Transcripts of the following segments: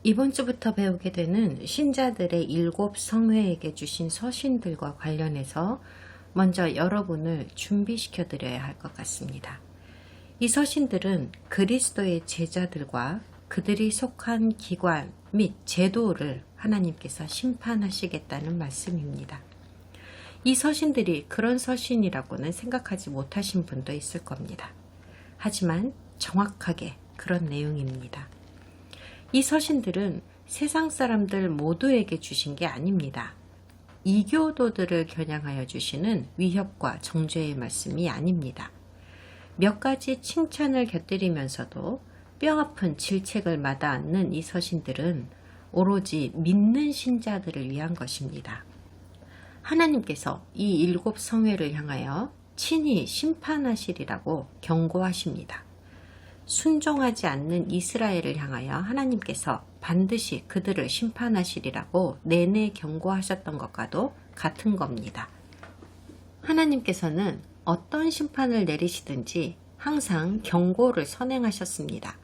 이번 주부터 배우게 되는 신자들의 7성회에게 주신 서신들과 관련해서 먼저 여러분을 준비시켜 드려야 할 것 같습니다. 이 서신들은 그리스도의 제자들과 그들이 속한 기관 및 제도를 하나님께서 심판하시겠다는 말씀입니다. 이 서신들이 그런 서신이라고는 생각하지 못하신 분도 있을 겁니다. 하지만 정확하게 그런 내용입니다. 이 서신들은 세상 사람들 모두에게 주신 게 아닙니다. 이교도들을 겨냥하여 주시는 위협과 정죄의 말씀이 아닙니다. 몇 가지 칭찬을 곁들이면서도 뼈아픈 질책을 마다않는 이 서신들은 오로지 믿는 신자들을 위한 것입니다. 하나님께서 이 7성회를 향하여 친히 심판하시리라고 경고하십니다. 순종하지 않는 이스라엘을 향하여 하나님께서 반드시 그들을 심판하시리라고 내내 경고하셨던 것과도 같은 겁니다. 하나님께서는 어떤 심판을 내리시든지 항상 경고를 선행하셨습니다.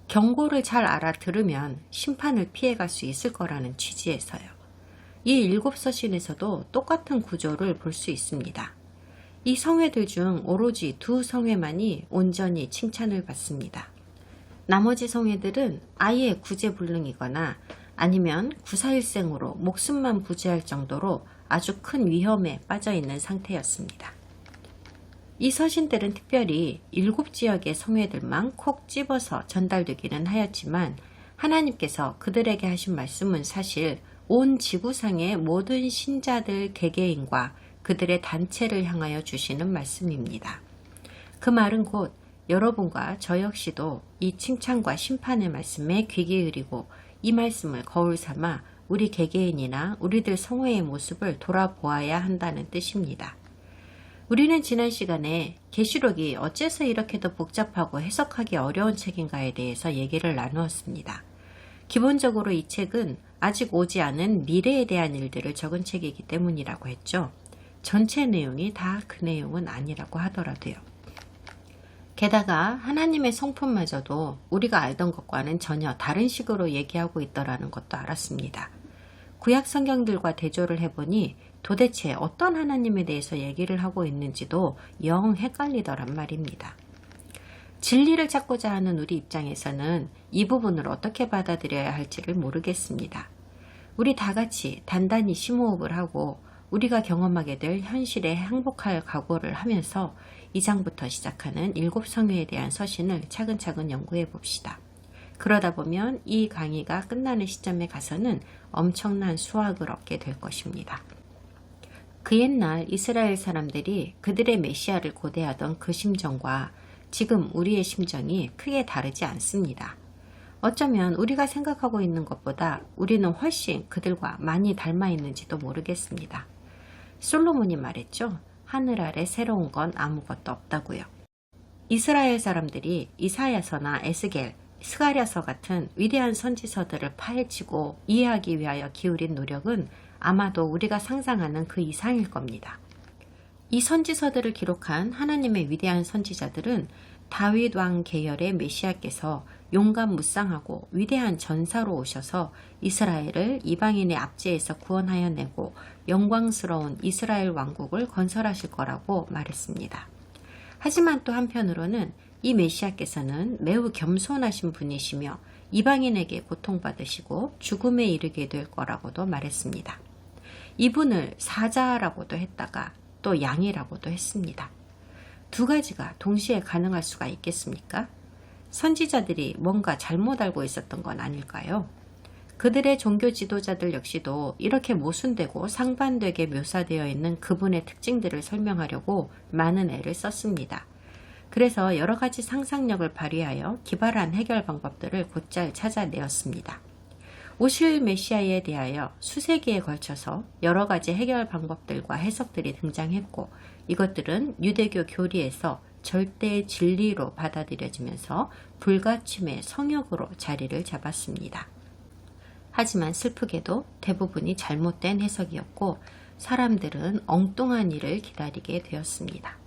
경고를 잘 알아들으면 심판을 피해갈 수 있을 거라는 취지에서요. 이 7서신에서도 똑같은 구조를 볼 수 있습니다. 이 성회들 중 오로지 2성회만이 온전히 칭찬을 받습니다. 나머지 성회들은 아예 구제불능이거나 아니면 구사일생으로 목숨만 부지할 정도로 아주 큰 위험에 빠져 있는 상태였습니다. 이 서신들은 특별히 7지역의 성회들만 콕 집어서 전달되기는 하였지만 하나님께서 그들에게 하신 말씀은 사실 온 지구상의 모든 신자들 개개인과 그들의 단체를 향하여 주시는 말씀입니다. 그 말은 곧 여러분과 저 역시도 이 칭찬과 심판의 말씀에 귀 기울이고 이 말씀을 거울 삼아 우리 개개인이나 우리들 성회의 모습을 돌아보아야 한다는 뜻입니다. 우리는 지난 시간에 계시록이 어째서 이렇게도 복잡하고 해석하기 어려운 책인가에 대해서 얘기를 나누었습니다. 기본적으로 이 책은 아직 오지 않은 미래에 대한 일들을 적은 책이기 때문이라고 했죠. 전체 내용이 다 그 내용은 아니라고 하더라도요. 게다가 하나님의 성품마저도 우리가 알던 것과는 전혀 다른 식으로 얘기하고 있더라는 것도 알았습니다. 구약 성경들과 대조를 해보니 도대체 어떤 하나님에 대해서 얘기를 하고 있는지도 영 헷갈리더란 말입니다. 진리를 찾고자 하는 우리 입장에서는 이 부분을 어떻게 받아들여야 할지를 모르겠습니다. 우리 다 같이 단단히 심호흡을 하고 우리가 경험하게 될 현실에 항복할 각오를 하면서 이 장부터 시작하는 7성회에 대한 서신을 차근차근 연구해 봅시다. 그러다 보면 이 강의가 끝나는 시점에 가서는 엄청난 수확을 얻게 될 것입니다. 그 옛날 이스라엘 사람들이 그들의 메시아를 고대하던 그 심정과 지금 우리의 심정이 크게 다르지 않습니다. 어쩌면 우리가 생각하고 있는 것보다 우리는 훨씬 그들과 많이 닮아 있는지도 모르겠습니다. 솔로몬이 말했죠. 하늘 아래 새로운 건 아무것도 없다고요. 이스라엘 사람들이 이사야서나 에스겔, 스가랴서 같은 위대한 선지서들을 파헤치고 이해하기 위하여 기울인 노력은 아마도 우리가 상상하는 그 이상일 겁니다. 이 선지서들을 기록한 하나님의 위대한 선지자들은 다윗 왕 계열의 메시아께서 용감무쌍하고 위대한 전사로 오셔서 이스라엘을 이방인의 압제에서 구원하여 내고 영광스러운 이스라엘 왕국을 건설하실 거라고 말했습니다. 하지만 또 한편으로는 이 메시아께서는 매우 겸손하신 분이시며 이방인에게 고통받으시고 죽음에 이르게 될 거라고도 말했습니다. 이분을 사자라고도 했다가 또 양이라고도 했습니다. 두 가지가 동시에 가능할 수가 있겠습니까? 선지자들이 뭔가 잘못 알고 있었던 건 아닐까요? 그들의 종교 지도자들 역시도 이렇게 모순되고 상반되게 묘사되어 있는 그분의 특징들을 설명하려고 많은 애를 썼습니다. 그래서 여러 가지 상상력을 발휘하여 기발한 해결 방법들을 곧잘 찾아내었습니다. 오실 메시아에 대하여 수세기에 걸쳐서 여러 가지 해결 방법들과 해석들이 등장했고 이것들은 유대교 교리에서 절대의 진리로 받아들여지면서 불가침의 성역으로 자리를 잡았습니다. 하지만 슬프게도 대부분이 잘못된 해석이었고 사람들은 엉뚱한 일을 기다리게 되었습니다.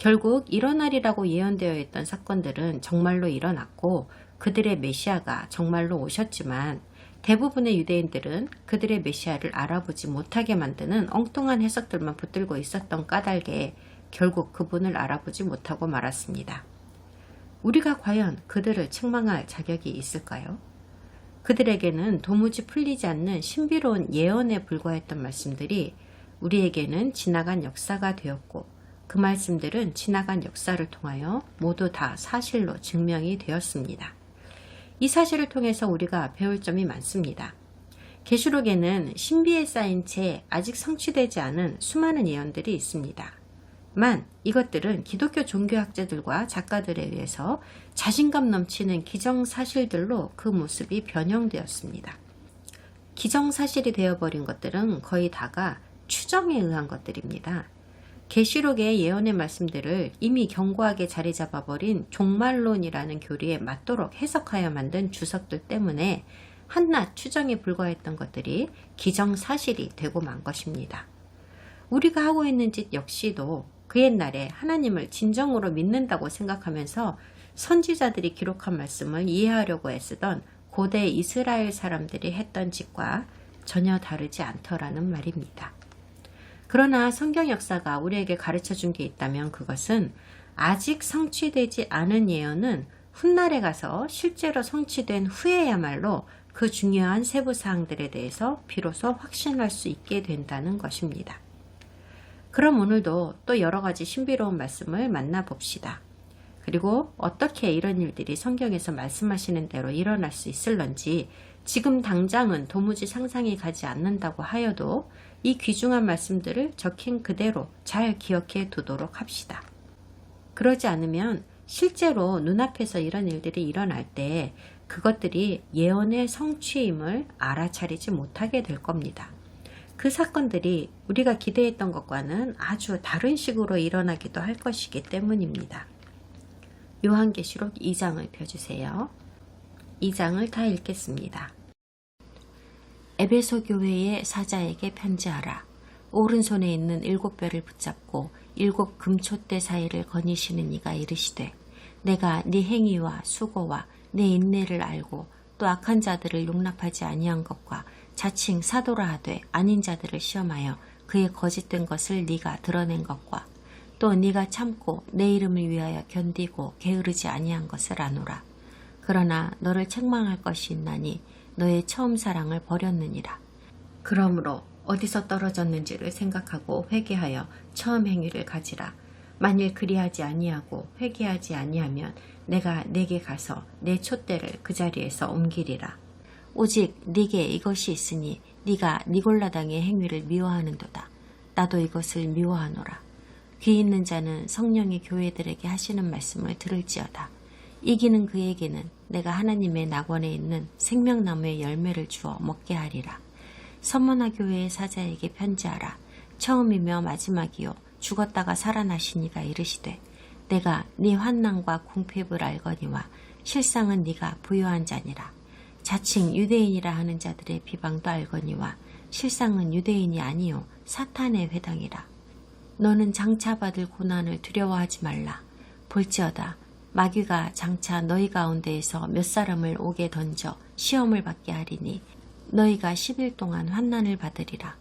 결국 일어나리라고 예언되어 있던 사건들은 정말로 일어났고 그들의 메시아가 정말로 오셨지만 대부분의 유대인들은 그들의 메시아를 알아보지 못하게 만드는 엉뚱한 해석들만 붙들고 있었던 까닭에 결국 그분을 알아보지 못하고 말았습니다. 우리가 과연 그들을 책망할 자격이 있을까요? 그들에게는 도무지 풀리지 않는 신비로운 예언에 불과했던 말씀들이 우리에게는 지나간 역사가 되었고 그 말씀들은 지나간 역사를 통하여 모두 다 사실로 증명이 되었습니다. 이 사실을 통해서 우리가 배울 점이 많습니다. 계시록에는 신비에 쌓인 채 아직 성취되지 않은 수많은 예언들이 있습니다. 만 이것들은 기독교 종교학자들과 작가들에 의해서 자신감 넘치는 기정사실들로 그 모습이 변형되었습니다. 기정사실이 되어버린 것들은 거의 다가 추정에 의한 것들입니다. 계시록의 예언의 말씀들을 이미 견고하게 자리 잡아버린 종말론이라는 교리에 맞도록 해석하여 만든 주석들 때문에 한낱 추정에 불과했던 것들이 기정사실이 되고 만 것입니다. 우리가 하고 있는 짓 역시도 그 옛날에 하나님을 진정으로 믿는다고 생각하면서 선지자들이 기록한 말씀을 이해하려고 애쓰던 고대 이스라엘 사람들이 했던 짓과 전혀 다르지 않더라는 말입니다. 그러나 성경 역사가 우리에게 가르쳐 준 게 있다면 그것은 아직 성취되지 않은 예언은 훗날에 가서 실제로 성취된 후에야말로 그 중요한 세부 사항들에 대해서 비로소 확신할 수 있게 된다는 것입니다. 그럼 오늘도 또 여러 가지 신비로운 말씀을 만나봅시다. 그리고 어떻게 이런 일들이 성경에서 말씀하시는 대로 일어날 수 있을런지 지금 당장은 도무지 상상이 가지 않는다고 하여도 이 귀중한 말씀들을 적힌 그대로 잘 기억해 두도록 합시다. 그러지 않으면 실제로 눈앞에서 이런 일들이 일어날 때 그것들이 예언의 성취임을 알아차리지 못하게 될 겁니다. 그 사건들이 우리가 기대했던 것과는 아주 다른 식으로 일어나기도 할 것이기 때문입니다. 요한계시록 2장을 펴주세요. 2장을 다 읽겠습니다. 에베소 교회의 사자에게 편지하라. 오른손에 있는 7뼈를 붙잡고 7 금촛대 사이를 거니시는 이가 이르시되 내가 네 행위와 수고와 네 인내를 알고 또 악한 자들을 용납하지 아니한 것과 자칭 사도라 하되 아닌 자들을 시험하여 그의 거짓된 것을 네가 드러낸 것과 또 네가 참고 내 이름을 위하여 견디고 게으르지 아니한 것을 아노라. 그러나 너를 책망할 것이 있나니 너의 처음 사랑을 버렸느니라. 그러므로 어디서 떨어졌는지를 생각하고 회개하여 처음 행위를 가지라. 만일 그리하지 아니하고 회개하지 아니하면 내가 네게 가서 내 촛대를 그 자리에서 옮기리라. 오직 네게 이것이 있으니 네가 니골라당의 행위를 미워하는도다. 나도 이것을 미워하노라. 귀 있는 자는 성령이 교회들에게 하시는 말씀을 들을지어다. 이기는 그에게는 내가 하나님의 낙원에 있는 생명나무의 열매를 주어 먹게 하리라. 서머나 교회의 사자에게 편지하라. 처음이며 마지막이요 죽었다가 살아나신 이가 이르시되 내가 네 환난과 궁핍을 알거니와 실상은 네가 부요한 자니라. 자칭 유대인이라 하는 자들의 비방도 알거니와 실상은 유대인이 아니요 사탄의 회당이라. 너는 장차 받을 고난을 두려워하지 말라. 볼지어다 마귀가 장차 너희 가운데에서 몇 사람을 옥에 던져 시험을 받게 하리니 너희가 10일 동안 환난을 받으리라.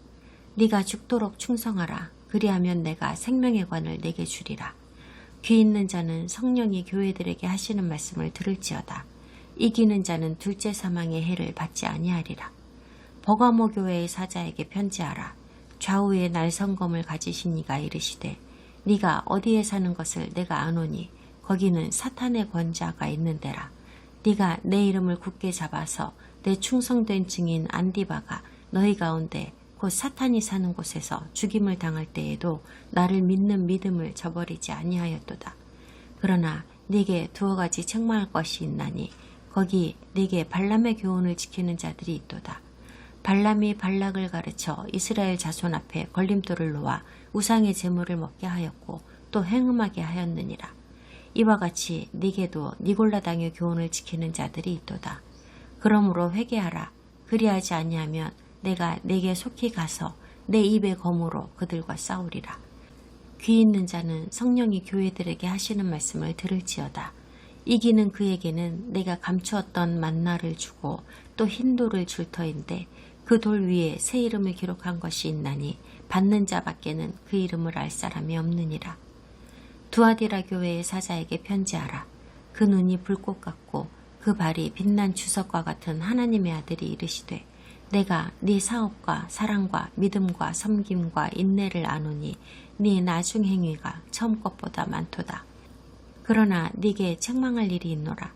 네가 죽도록 충성하라. 그리하면 내가 생명의 관을 내게 주리라. 귀 있는 자는 성령이 교회들에게 하시는 말씀을 들을지어다. 이기는 자는 둘째 사망의 해를 받지 아니하리라. 버가모 교회의 사자에게 편지하라. 좌우에 날성검을 가지신 이가 이르시되 네가 어디에 사는 것을 내가 아노니 거기는 사탄의 권자가 있는 데라. 네가 내 이름을 굳게 잡아서 내 충성된 증인 안디바가 너희 가운데 곧 사탄이 사는 곳에서 죽임을 당할 때에도 나를 믿는 믿음을 저버리지 아니하였도다. 그러나 네게 2가지 책망할 것이 있나니 거기 네게 발람의 교훈을 지키는 자들이 있도다. 발람이 발락을 가르쳐 이스라엘 자손 앞에 걸림돌을 놓아 우상의 제물을 먹게 하였고 또 행음하게 하였느니라. 이와 같이 네게도 니골라당의 교훈을 지키는 자들이 있도다. 그러므로 회개하라. 그리하지 아니하면 내가 네게 속히 가서 내 입의 검으로 그들과 싸우리라. 귀 있는 자는 성령이 교회들에게 하시는 말씀을 들을지어다. 이기는 그에게는 내가 감추었던 만나를 주고 또 흰 돌을 줄 터인데 그 돌 위에 새 이름을 기록한 것이 있나니 받는 자밖에는 그 이름을 알 사람이 없느니라. 두아디라 교회의 사자에게 편지하라. 그 눈이 불꽃 같고 그 발이 빛난 주석과 같은 하나님의 아들이 이르시되 내가 네 사업과 사랑과 믿음과 섬김과 인내를 아노니 네 나중 행위가 처음 것보다 많도다. 그러나 네게 책망할 일이 있노라.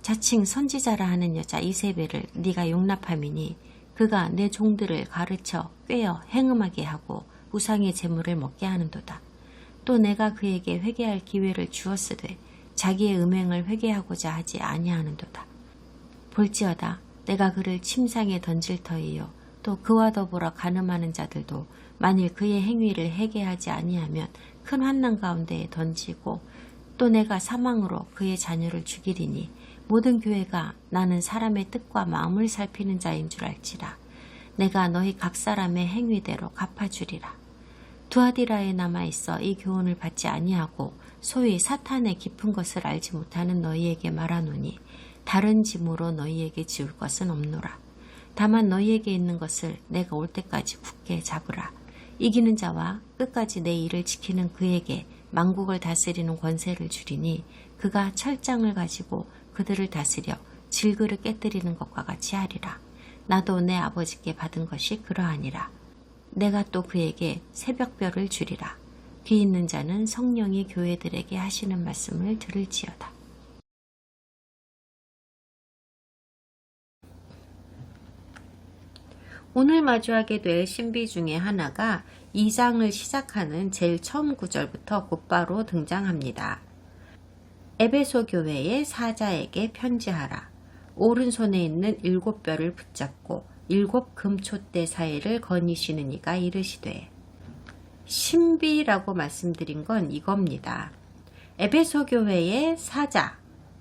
자칭 선지자라 하는 여자 이세벨을 네가 용납함이니 그가 내 종들을 가르쳐 꿰어 행음하게 하고 우상의 재물을 먹게 하는도다. 또 내가 그에게 회개할 기회를 주었으되 자기의 음행을 회개하고자 하지 아니하는도다. 볼지어다 내가 그를 침상에 던질 터이요 또 그와 더불어 간음하는 자들도 만일 그의 행위를 회개하지 아니하면 큰 환난 가운데에 던지고 또 내가 사망으로 그의 자녀를 죽이리니 모든 교회가 나는 사람의 뜻과 마음을 살피는 자인 줄 알지라. 내가 너희 각 사람의 행위대로 갚아주리라. 두아디라에 남아있어 이 교훈을 받지 아니하고 소위 사탄의 깊은 것을 알지 못하는 너희에게 말하노니 다른 짐으로 너희에게 지울 것은 없노라. 다만 너희에게 있는 것을 내가 올 때까지 굳게 잡으라. 이기는 자와 끝까지 내 일을 지키는 그에게 만국을 다스리는 권세를 주리니 그가 철장을 가지고 그들을 다스려 질그를 깨뜨리는 것과 같이 하리라. 나도 내 아버지께 받은 것이 그러하니라. 내가 또 그에게 새벽별을 주리라. 귀 있는 자는 성령이 교회들에게 하시는 말씀을 들을지어다. 오늘 마주하게 될 신비 중에 하나가 2장을 시작하는 제일 처음 구절부터 곧바로 등장합니다. 에베소 교회의 사자에게 편지하라. 오른손에 있는 7뼈를 붙잡고 7 금촛대 사이를 거니시는 이가 이르시되. 신비라고 말씀드린 건 이겁니다. 에베소 교회의 사자,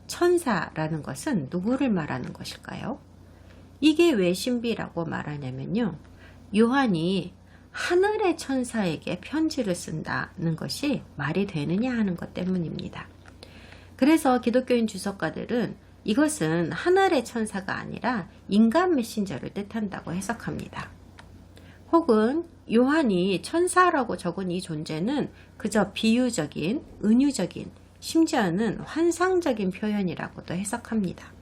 천사라는 것은 누구를 말하는 것일까요? 이게 왜 신비라고 말하냐면요. 요한이 하늘의 천사에게 편지를 쓴다는 것이 말이 되느냐 하는 것 때문입니다. 그래서 기독교인 주석가들은 이것은 하늘의 천사가 아니라 인간 메신저를 뜻한다고 해석합니다. 혹은 요한이 천사라고 적은 이 존재는 그저 비유적인, 은유적인, 심지어는 환상적인 표현이라고도 해석합니다.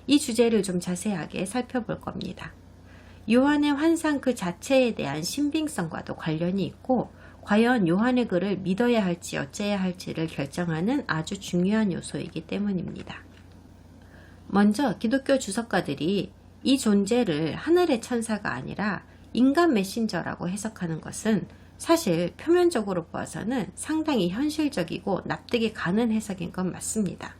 이 주제를 좀 자세하게 살펴볼 겁니다. 요한의 환상 그 자체에 대한 신빙성과도 관련이 있고 과연 요한의 글을 믿어야 할지 어째야 할지를 결정하는 아주 중요한 요소이기 때문입니다. 먼저 기독교 주석가들이 이 존재를 하늘의 천사가 아니라 인간 메신저라고 해석하는 것은 사실 표면적으로 보아서는 상당히 현실적이고 납득이 가는 해석인 건 맞습니다.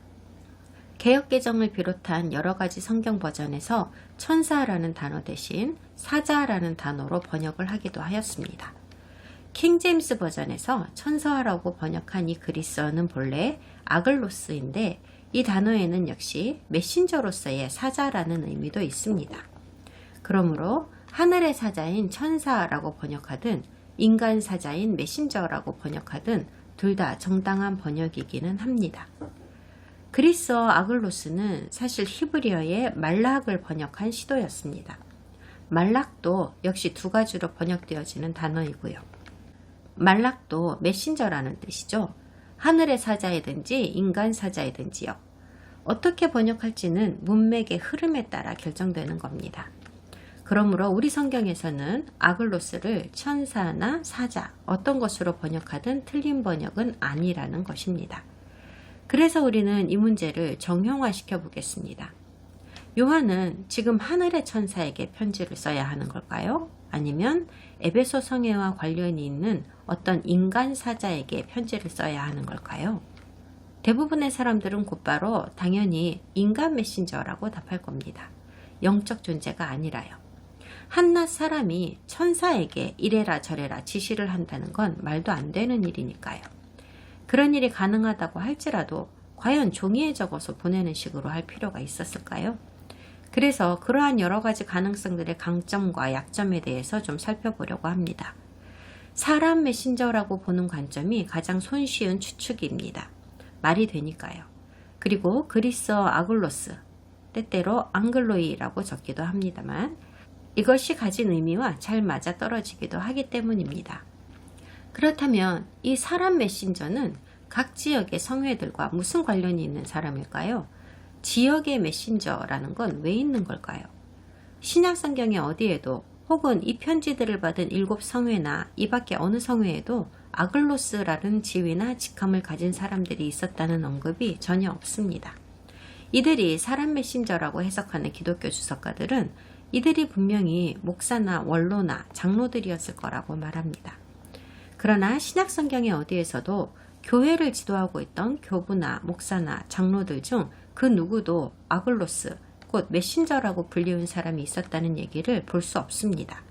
개역개정을 비롯한 여러 가지 성경 버전에서 천사라는 단어 대신 사자라는 단어로 번역을 하기도 하였습니다. 킹제임스 버전에서 천사라고 번역한 이 그리스어는 본래 아글로스인데 이 단어에는 역시 메신저로서의 사자라는 의미도 있습니다. 그러므로 하늘의 사자인 천사라고 번역하든 인간 사자인 메신저라고 번역하든 둘 다 정당한 번역이기는 합니다. 그리스어 아글로스는 사실 히브리어의 말락을 번역한 시도였습니다. 말락도 역시 두 가지로 번역되어지는 단어이고요. 말락도 메신저라는 뜻이죠. 하늘의 사자이든지 인간 사자이든지요. 어떻게 번역할지는 문맥의 흐름에 따라 결정되는 겁니다. 그러므로 우리 성경에서는 아글로스를 천사나 사자 어떤 것으로 번역하든 틀린 번역은 아니라는 것입니다. 그래서 우리는 이 문제를 정형화시켜 보겠습니다. 요한은 지금 하늘의 천사에게 편지를 써야 하는 걸까요? 아니면 에베소 성회와 관련이 있는 어떤 인간 사자에게 편지를 써야 하는 걸까요? 대부분의 사람들은 곧바로 당연히 인간 메신저라고 답할 겁니다. 영적 존재가 아니라요. 한낱 사람이 천사에게 이래라 저래라 지시를 한다는 건 말도 안 되는 일이니까요. 그런 일이 가능하다고 할지라도 과연 종이에 적어서 보내는 식으로 할 필요가 있었을까요? 그래서 그러한 여러 가지 가능성들의 강점과 약점에 대해서 좀 살펴보려고 합니다. 사람 메신저라고 보는 관점이 가장 손쉬운 추측입니다. 말이 되니까요. 그리고 그리스어 아글로스, 때때로 앙글로이라고 적기도 합니다만 이것이 가진 의미와 잘 맞아떨어지기도 하기 때문입니다. 그렇다면 이 사람 메신저는 각 지역의 성회들과 무슨 관련이 있는 사람일까요? 지역의 메신저라는 건 왜 있는 걸까요? 신약 성경에 어디에도 혹은 이 편지들을 받은 7 성회나 이 밖에 어느 성회에도 아글로스라는 지위나 직함을 가진 사람들이 있었다는 언급이 전혀 없습니다. 이들이 사람 메신저라고 해석하는 기독교 주석가들은 이들이 분명히 목사나 원로나 장로들이었을 거라고 말합니다. 그러나 신약 성경에 어디에서도 교회를 지도하고 있던 교부나 목사나 장로들 중 그 누구도 아글로스, 곧 메신저라고 불리운 사람이 있었다는 얘기를 볼 수 없습니다.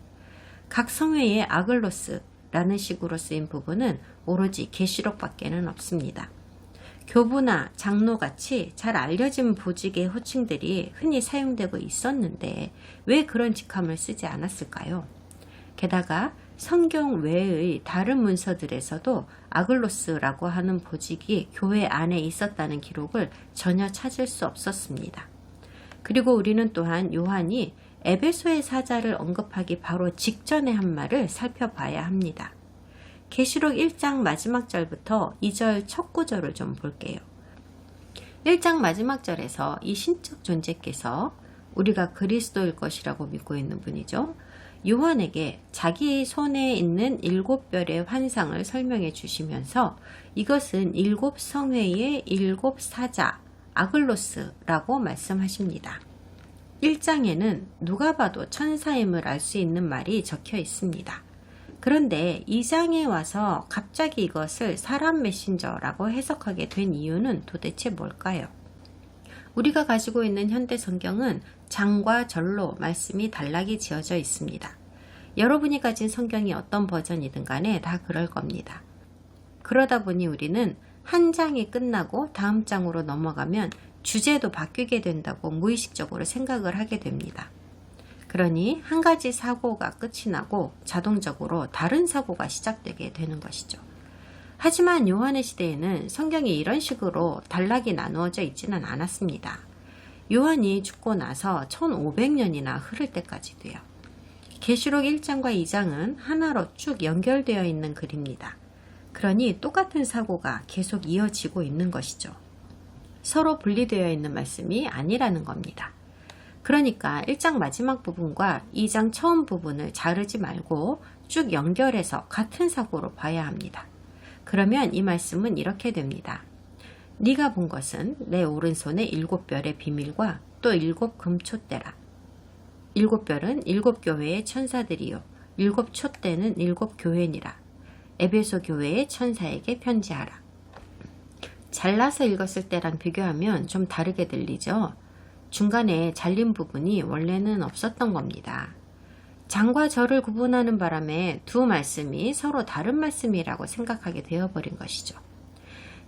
각 성회의 아글로스라는 식으로 쓰인 부분은 오로지 계시록밖에는 없습니다. 교부나 장로같이 잘 알려진 보직의 호칭들이 흔히 사용되고 있었는데 왜 그런 직함을 쓰지 않았을까요? 게다가 성경 외의 다른 문서들에서도 아글로스라고 하는 보직이 교회 안에 있었다는 기록을 전혀 찾을 수 없었습니다. 그리고 우리는 또한 요한이 에베소의 사자를 언급하기 바로 직전에 한 말을 살펴봐야 합니다. 계시록 1장 마지막 절부터 2절 첫 구절을 좀 볼게요. 1장 마지막 절에서 이 신적 존재께서 우리가 그리스도일 것이라고 믿고 있는 분이죠. 요한에게 자기 손에 있는 7별의 환상을 설명해 주시면서 이것은 7 성회의 7 사자, 아글로스라고 말씀하십니다. 1장에는 누가 봐도 천사임을 알 수 있는 말이 적혀 있습니다. 그런데 2장에 와서 갑자기 이것을 사람 메신저라고 해석하게 된 이유는 도대체 뭘까요? 우리가 가지고 있는 현대 성경은 장과 절로 말씀이 단락이 지어져 있습니다. 여러분이 가진 성경이 어떤 버전이든 간에 다 그럴 겁니다. 그러다 보니 우리는 한 장이 끝나고 다음 장으로 넘어가면 주제도 바뀌게 된다고 무의식적으로 생각을 하게 됩니다. 그러니 한 가지 사고가 끝이 나고 자동적으로 다른 사고가 시작되게 되는 것이죠. 하지만 요한의 시대에는 성경이 이런 식으로 단락이 나누어져 있지는 않았습니다. 요한이 죽고 나서 1500년이나 흐를 때까지도요. 계시록 1장과 2장은 하나로 쭉 연결되어 있는 글입니다. 그러니 똑같은 사고가 계속 이어지고 있는 것이죠. 서로 분리되어 있는 말씀이 아니라는 겁니다. 그러니까 1장 마지막 부분과 2장 처음 부분을 자르지 말고 쭉 연결해서 같은 사고로 봐야 합니다. 그러면 이 말씀은 이렇게 됩니다. 네가 본 것은 내 오른손에 7별의 비밀과 또 7 금촛대라. 7별은 7 교회의 천사들이요 7 촛대는 7 교회니라. 에베소 교회의 천사에게 편지하라. 잘라서 읽었을 때랑 비교하면 좀 다르게 들리죠? 중간에 잘린 부분이 원래는 없었던 겁니다. 장과 절을 구분하는 바람에 두 말씀이 서로 다른 말씀이라고 생각하게 되어버린 것이죠.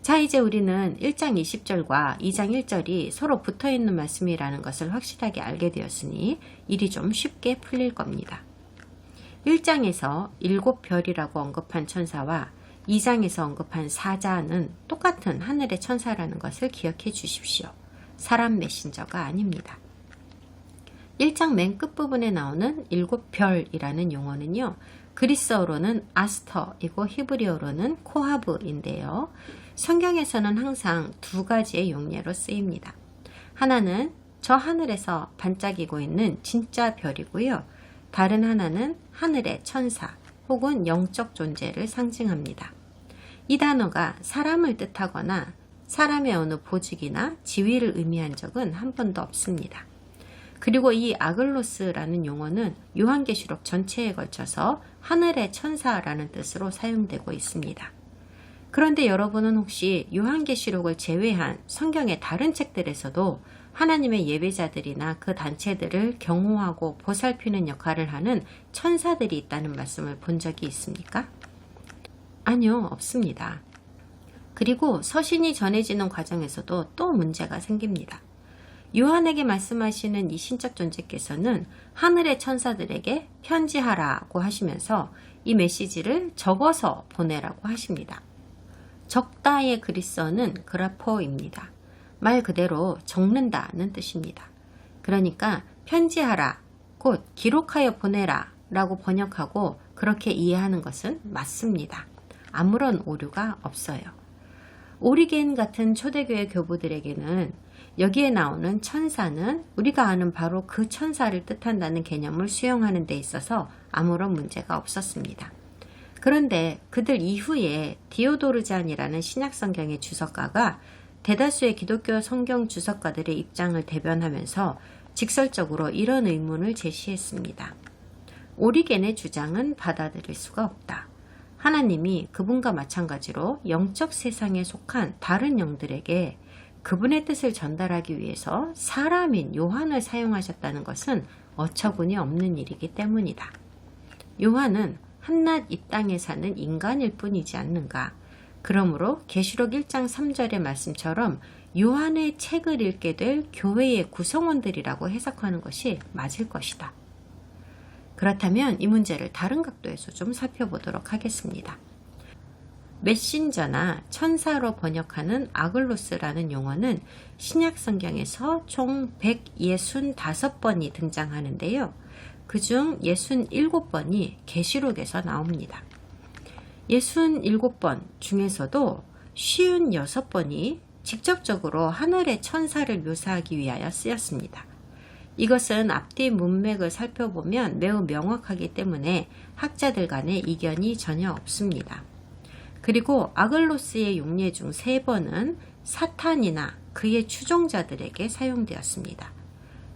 자, 이제 우리는 1장 20절과 2장 1절이 서로 붙어있는 말씀이라는 것을 확실하게 알게 되었으니 일이 좀 쉽게 풀릴 겁니다. 1장에서 7별이라고 언급한 천사와 2장에서 언급한 사자는 똑같은 하늘의 천사라는 것을 기억해 주십시오. 사람 메신저가 아닙니다. 1장 맨 끝부분에 나오는 7별이라는 용어는요. 그리스어로는 아스터이고 히브리어로는 코하브인데요. 성경에서는 항상 두 가지의 용례로 쓰입니다. 하나는 저 하늘에서 반짝이고 있는 진짜 별이고요. 다른 하나는 하늘의 천사 혹은 영적 존재를 상징합니다. 이 단어가 사람을 뜻하거나 사람의 어느 보직이나 지위를 의미한 적은 한 번도 없습니다. 그리고 이 아글로스라는 용어는 요한계시록 전체에 걸쳐서 하늘의 천사라는 뜻으로 사용되고 있습니다. 그런데 여러분은 혹시 요한계시록을 제외한 성경의 다른 책들에서도 하나님의 예배자들이나 그 단체들을 경호하고 보살피는 역할을 하는 천사들이 있다는 말씀을 본 적이 있습니까? 아니요, 없습니다. 그리고 서신이 전해지는 과정에서도 또 문제가 생깁니다. 요한에게 말씀하시는 이 신적 존재께서는 하늘의 천사들에게 편지하라고 하시면서 이 메시지를 적어서 보내라고 하십니다. 적다의 그리스어는 그라포입니다. 말 그대로 적는다는 뜻입니다. 그러니까 편지하라, 곧 기록하여 보내라 라고 번역하고 그렇게 이해하는 것은 맞습니다. 아무런 오류가 없어요. 오리겐 같은 초대교회 교부들에게는 여기에 나오는 천사는 우리가 아는 바로 그 천사를 뜻한다는 개념을 수용하는 데 있어서 아무런 문제가 없었습니다. 그런데 그들 이후에 디오도르잔이라는 신약성경의 주석가가 대다수의 기독교 성경 주석가들의 입장을 대변하면서 직설적으로 이런 의문을 제시했습니다. 오리겐의 주장은 받아들일 수가 없다. 하나님이 그분과 마찬가지로 영적 세상에 속한 다른 영들에게 그분의 뜻을 전달하기 위해서 사람인 요한을 사용하셨다는 것은 어처구니 없는 일이기 때문이다. 요한은 한낱 이 땅에 사는 인간일 뿐이지 않는가. 그러므로 계시록 1장 3절의 말씀처럼 요한의 책을 읽게 될 교회의 구성원들이라고 해석하는 것이 맞을 것이다. 그렇다면 이 문제를 다른 각도에서 좀 살펴보도록 하겠습니다. 메신저나 천사로 번역하는 아글로스라는 용어는 신약 성경에서 총 165번이 등장하는데요. 그중 67번이 계시록에서 나옵니다. 67번 중에서도 56번이 직접적으로 하늘의 천사를 묘사하기 위하여 쓰였습니다. 이것은 앞뒤 문맥을 살펴보면 매우 명확하기 때문에 학자들 간에 이견이 전혀 없습니다. 그리고 아글로스의 용례 중 3번은 사탄이나 그의 추종자들에게 사용되었습니다.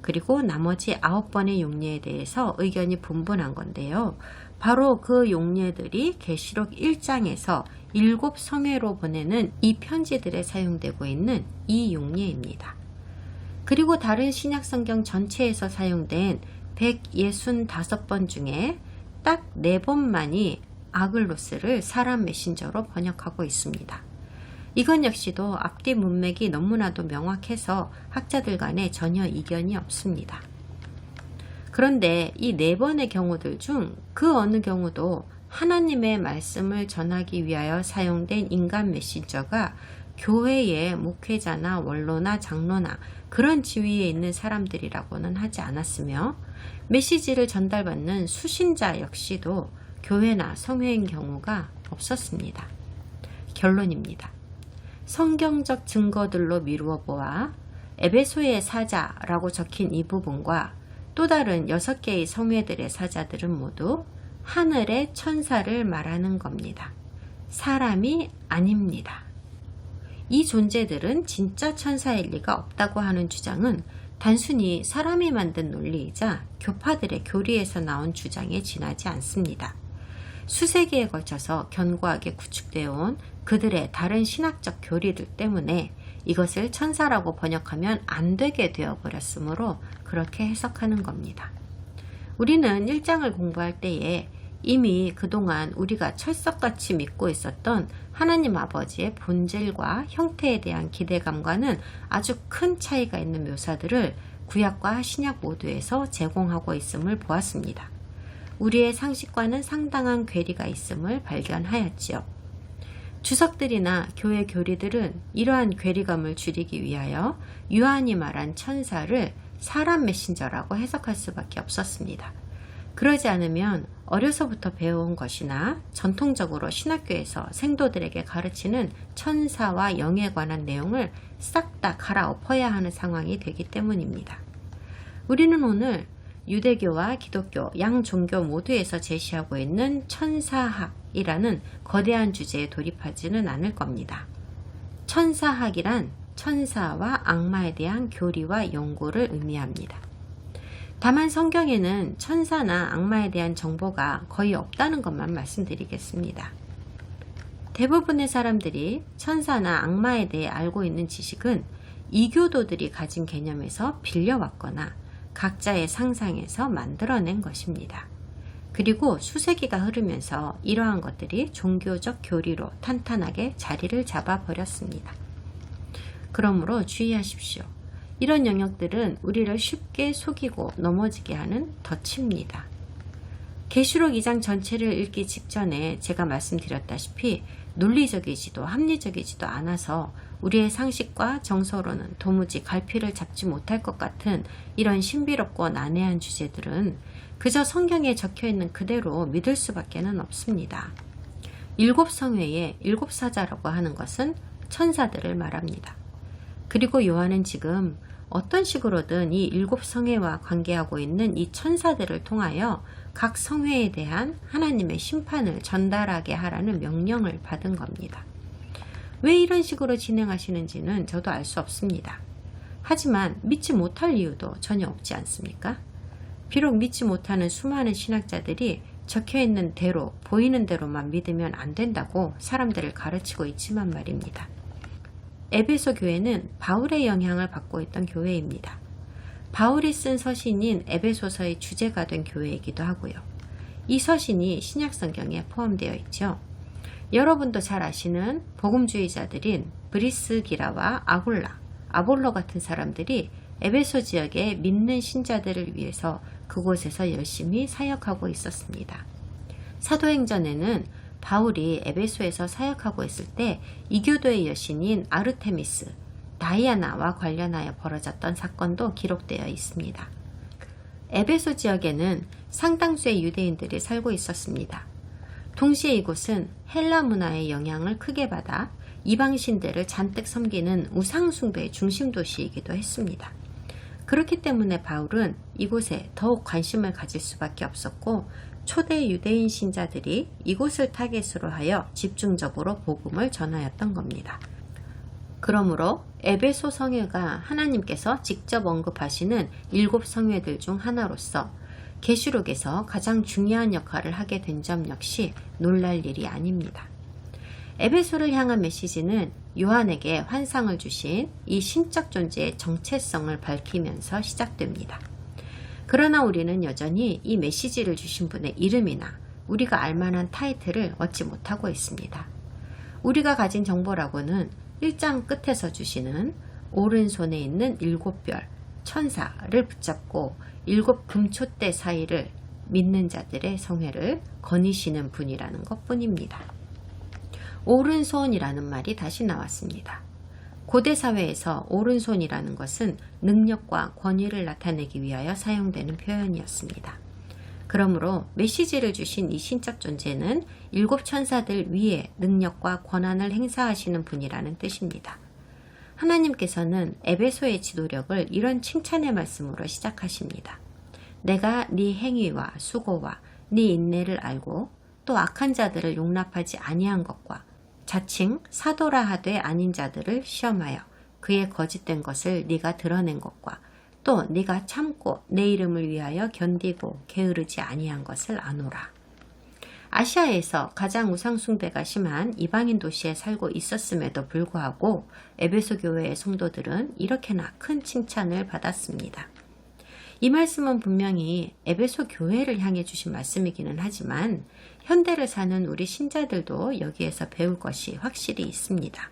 그리고 나머지 9번의 용례에 대해서 의견이 분분한 건데요. 바로 그 용례들이 계시록 1장에서 7 성회로 보내는 이 편지들에 사용되고 있는 이 용례입니다. 그리고 다른 신약성경 전체에서 사용된 165번 중에 딱 4번만이 아글로스를 사람 메신저로 번역하고 있습니다. 이건 역시도 앞뒤 문맥이 너무나도 명확해서 학자들 간에 전혀 이견이 없습니다. 그런데 이 4번의 경우들 중 그 어느 경우도 하나님의 말씀을 전하기 위하여 사용된 인간 메신저가 교회의 목회자나 원로나 장로나 그런 지위에 있는 사람들이라고는 하지 않았으며 메시지를 전달받는 수신자 역시도 교회나 성회인 경우가 없었습니다. 결론입니다. 성경적 증거들로 미루어 보아 에베소의 사자라고 적힌 이 부분과 또 다른 6개의 성회들의 사자들은 모두 하늘의 천사를 말하는 겁니다. 사람이 아닙니다. 이 존재들은 진짜 천사일 리가 없다고 하는 주장은 단순히 사람이 만든 논리이자 교파들의 교리에서 나온 주장에 지나지 않습니다. 수세기에 걸쳐서 견고하게 구축되어 온 그들의 다른 신학적 교리들 때문에 이것을 천사라고 번역하면 안 되게 되어버렸으므로 그렇게 해석하는 겁니다. 우리는 1장을 공부할 때에 이미 그동안 우리가 철석같이 믿고 있었던 하나님 아버지의 본질과 형태에 대한 기대감과는 아주 큰 차이가 있는 묘사들을 구약과 신약 모두에서 제공하고 있음을 보았습니다. 우리의 상식과는 상당한 괴리가 있음을 발견하였지요. 주석들이나 교회 교리들은 이러한 괴리감을 줄이기 위하여 요한이 말한 천사를 사람 메신저라고 해석할 수밖에 없었습니다. 그러지 않으면 어려서부터 배워온 것이나 전통적으로 신학교에서 생도들에게 가르치는 천사와 영에 관한 내용을 싹 다 갈아엎어야 하는 상황이 되기 때문입니다. 우리는 오늘 유대교와 기독교, 양 종교 모두에서 제시하고 있는 천사학이라는 거대한 주제에 돌입하지는 않을 겁니다. 천사학이란 천사와 악마에 대한 교리와 연구를 의미합니다. 다만 성경에는 천사나 악마에 대한 정보가 거의 없다는 것만 말씀드리겠습니다. 대부분의 사람들이 천사나 악마에 대해 알고 있는 지식은 이교도들이 가진 개념에서 빌려왔거나 각자의 상상에서 만들어낸 것입니다. 그리고 수세기가 흐르면서 이러한 것들이 종교적 교리로 탄탄하게 자리를 잡아버렸습니다. 그러므로 주의하십시오. 이런 영역들은 우리를 쉽게 속이고 넘어지게 하는 덫입니다. 계시록 2장 전체를 읽기 직전에 제가 말씀드렸다시피 논리적이지도 합리적이지도 않아서 우리의 상식과 정서로는 도무지 갈피를 잡지 못할 것 같은 이런 신비롭고 난해한 주제들은 그저 성경에 적혀있는 그대로 믿을 수밖에는 없습니다. 7성회의 7사자라고 하는 것은 천사들을 말합니다. 그리고 요한은 지금 어떤 식으로든 이 7성회와 관계하고 있는 이 천사들을 통하여 각 성회에 대한 하나님의 심판을 전달하게 하라는 명령을 받은 겁니다. 왜 이런 식으로 진행하시는지는 저도 알 수 없습니다. 하지만 믿지 못할 이유도 전혀 없지 않습니까? 비록 믿지 못하는 수많은 신학자들이 적혀있는 대로 보이는 대로만 믿으면 안 된다고 사람들을 가르치고 있지만 말입니다. 에베소 교회는 바울의 영향을 받고 있던 교회입니다. 바울이 쓴 서신인 에베소서의 주제가 된 교회이기도 하고요. 이 서신이 신약성경에 포함되어 있죠. 여러분도 잘 아시는 복음주의자들인 브리스기라와 아굴라, 아볼로 같은 사람들이 에베소 지역의 믿는 신자들을 위해서 그곳에서 열심히 사역하고 있었습니다. 사도행전에는 바울이 에베소에서 사역하고 있을 때 이교도의 여신인 아르테미스, 다이아나와 관련하여 벌어졌던 사건도 기록되어 있습니다. 에베소 지역에는 상당수의 유대인들이 살고 있었습니다. 동시에 이곳은 헬라 문화의 영향을 크게 받아 이방신들을 잔뜩 섬기는 우상숭배의 중심 도시이기도 했습니다. 그렇기 때문에 바울은 이곳에 더욱 관심을 가질 수밖에 없었고 초대 유대인 신자들이 이곳을 타겟으로 하여 집중적으로 복음을 전하였던 겁니다. 그러므로 에베소 성회가 하나님께서 직접 언급하시는 7성회들 중 하나로서 계시록에서 가장 중요한 역할을 하게 된 점 역시 놀랄 일이 아닙니다. 에베소를 향한 메시지는 요한에게 환상을 주신 이 신적 존재의 정체성을 밝히면서 시작됩니다. 그러나 우리는 여전히 이 메시지를 주신 분의 이름이나 우리가 알만한 타이틀을 얻지 못하고 있습니다. 우리가 가진 정보라고는 1장 끝에서 주시는 오른손에 있는 7별 천사를 붙잡고 7 금초대 사이를 믿는 자들의 성회를 거니시는 분이라는 것뿐입니다. 오른손이라는 말이 다시 나왔습니다. 고대 사회에서 오른손이라는 것은 능력과 권위를 나타내기 위하여 사용되는 표현이었습니다. 그러므로 메시지를 주신 이 신적 존재는 7 천사들 위에 능력과 권한을 행사하시는 분이라는 뜻입니다. 하나님께서는 에베소의 지도력을 이런 칭찬의 말씀으로 시작하십니다. 내가 네 행위와 수고와 네 인내를 알고 또 악한 자들을 용납하지 아니한 것과 자칭 사도라 하되 아닌 자들을 시험하여 그의 거짓된 것을 네가 드러낸 것과 또 네가 참고 내 이름을 위하여 견디고 게으르지 아니한 것을 아노라. 아시아에서 가장 우상숭배가 심한 이방인 도시에 살고 있었음에도 불구하고 에베소 교회의 성도들은 이렇게나 큰 칭찬을 받았습니다. 이 말씀은 분명히 에베소 교회를 향해 주신 말씀이기는 하지만 현대를 사는 우리 신자들도 여기에서 배울 것이 확실히 있습니다.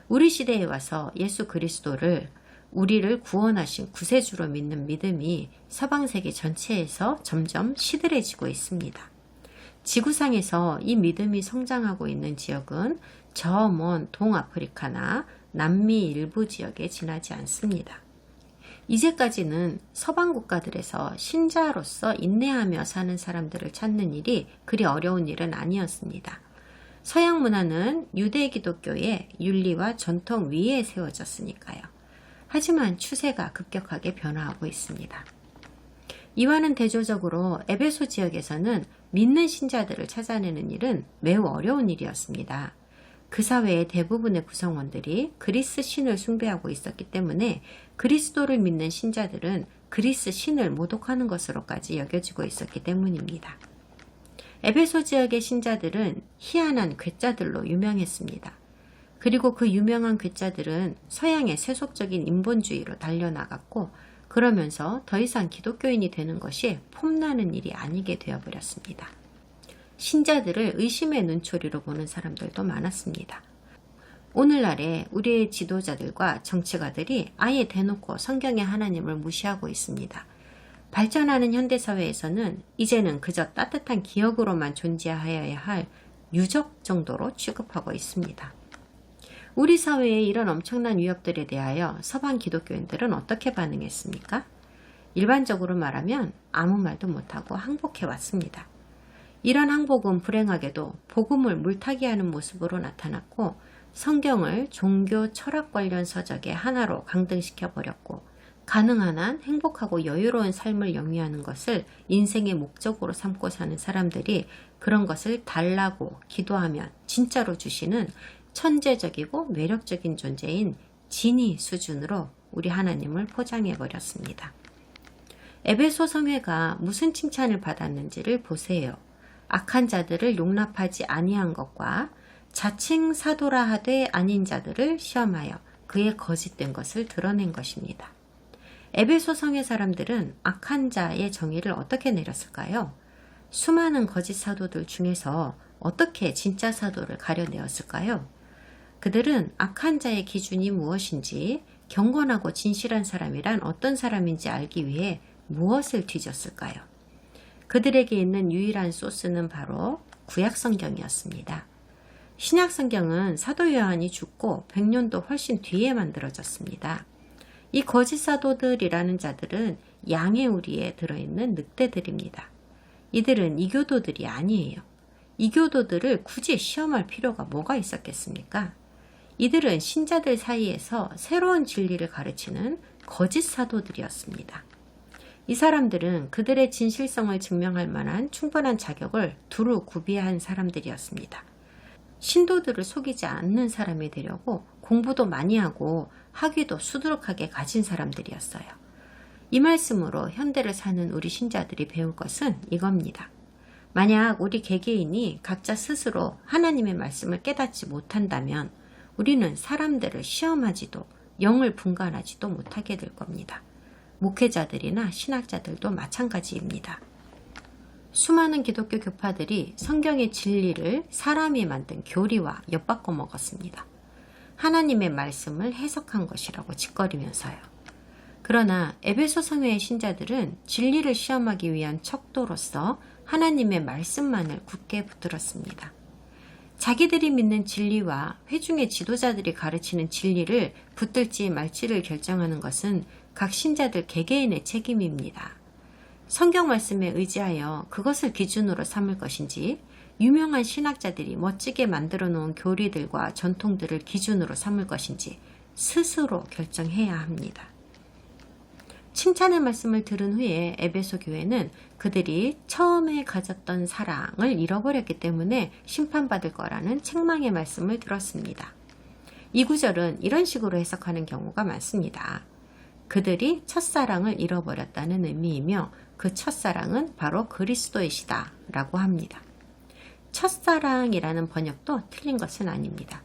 우리 시대에 와서 예수 그리스도를 우리를 구원하신 구세주로 믿는 믿음이 서방세계 전체에서 점점 시들해지고 있습니다. 지구상에서 이 믿음이 성장하고 있는 지역은 저 먼 동아프리카나 남미 일부 지역에 지나지 않습니다. 이제까지는 서방 국가들에서 신자로서 인내하며 사는 사람들을 찾는 일이 그리 어려운 일은 아니었습니다. 서양 문화는 유대 기독교의 윤리와 전통 위에 세워졌으니까요. 하지만 추세가 급격하게 변화하고 있습니다. 이와는 대조적으로 에베소 지역에서는 믿는 신자들을 찾아내는 일은 매우 어려운 일이었습니다. 그 사회의 대부분의 구성원들이 그리스 신을 숭배하고 있었기 때문에 그리스도를 믿는 신자들은 그리스 신을 모독하는 것으로까지 여겨지고 있었기 때문입니다. 에베소 지역의 신자들은 희한한 괴짜들로 유명했습니다. 그리고 그 유명한 괴짜들은 서양의 세속적인 인본주의로 달려나갔고 그러면서 더 이상 기독교인이 되는 것이 폼나는 일이 아니게 되어버렸습니다. 신자들을 의심의 눈초리로 보는 사람들도 많았습니다. 오늘날에 우리의 지도자들과 정치가들이 아예 대놓고 성경의 하나님을 무시하고 있습니다. 발전하는 현대사회에서는 이제는 그저 따뜻한 기억으로만 존재하여야 할 유적 정도로 취급하고 있습니다. 우리 사회의 이런 엄청난 위협들에 대하여 서방 기독교인들은 어떻게 반응했습니까? 일반적으로 말하면 아무 말도 못하고 항복해 왔습니다. 이런 항복은 불행하게도 복음을 물타기하는 모습으로 나타났고 성경을 종교 철학 관련 서적의 하나로 강등시켜 버렸고 가능한 한 행복하고 여유로운 삶을 영위하는 것을 인생의 목적으로 삼고 사는 사람들이 그런 것을 달라고 기도하면 진짜로 주시는 천재적이고 매력적인 존재인 지니 수준으로 우리 하나님을 포장해 버렸습니다. 에베소 성회가 무슨 칭찬을 받았는지를 보세요. 악한 자들을 용납하지 아니한 것과 자칭 사도라 하되 아닌 자들을 시험하여 그의 거짓된 것을 드러낸 것입니다. 에베소 성의 사람들은 악한 자의 정의를 어떻게 내렸을까요? 수많은 거짓 사도들 중에서 어떻게 진짜 사도를 가려내었을까요? 그들은 악한 자의 기준이 무엇인지, 경건하고 진실한 사람이란 어떤 사람인지 알기 위해 무엇을 뒤졌을까요? 그들에게 있는 유일한 소스는 바로 구약 성경이었습니다. 신약 성경은 사도 요한이 죽고 100년도 훨씬 뒤에 만들어졌습니다. 이 거짓 사도들이라는 자들은 양의 우리에 들어있는 늑대들입니다. 이들은 이교도들이 아니에요. 이교도들을 굳이 시험할 필요가 뭐가 있었겠습니까? 이들은 신자들 사이에서 새로운 진리를 가르치는 거짓 사도들이었습니다. 이 사람들은 그들의 진실성을 증명할 만한 충분한 자격을 두루 구비한 사람들이었습니다. 신도들을 속이지 않는 사람이 되려고 공부도 많이 하고 학위도 수두룩하게 가진 사람들이었어요. 이 말씀으로 현대를 사는 우리 신자들이 배울 것은 이겁니다. 만약 우리 개개인이 각자 스스로 하나님의 말씀을 깨닫지 못한다면 우리는 사람들을 시험하지도 영을 분간하지도 못하게 될 겁니다. 목회자들이나 신학자들도 마찬가지입니다. 수많은 기독교 교파들이 성경의 진리를 사람이 만든 교리와 엿바꿔 먹었습니다. 하나님의 말씀을 해석한 것이라고 짓거리면서요. 그러나 에베소 성회의 신자들은 진리를 시험하기 위한 척도로서 하나님의 말씀만을 굳게 붙들었습니다. 자기들이 믿는 진리와 회중의 지도자들이 가르치는 진리를 붙들지 말지를 결정하는 것은 각 신자들 개개인의 책임입니다. 성경 말씀에 의지하여 그것을 기준으로 삼을 것인지 유명한 신학자들이 멋지게 만들어 놓은 교리들과 전통들을 기준으로 삼을 것인지 스스로 결정해야 합니다. 칭찬의 말씀을 들은 후에 에베소 교회는 그들이 처음에 가졌던 사랑을 잃어버렸기 때문에 심판받을 거라는 책망의 말씀을 들었습니다. 이 구절은 이런 식으로 해석하는 경우가 많습니다. 그들이 첫사랑을 잃어버렸다는 의미이며 그 첫사랑은 바로 그리스도이시다 라고 합니다. 첫사랑이라는 번역도 틀린 것은 아닙니다.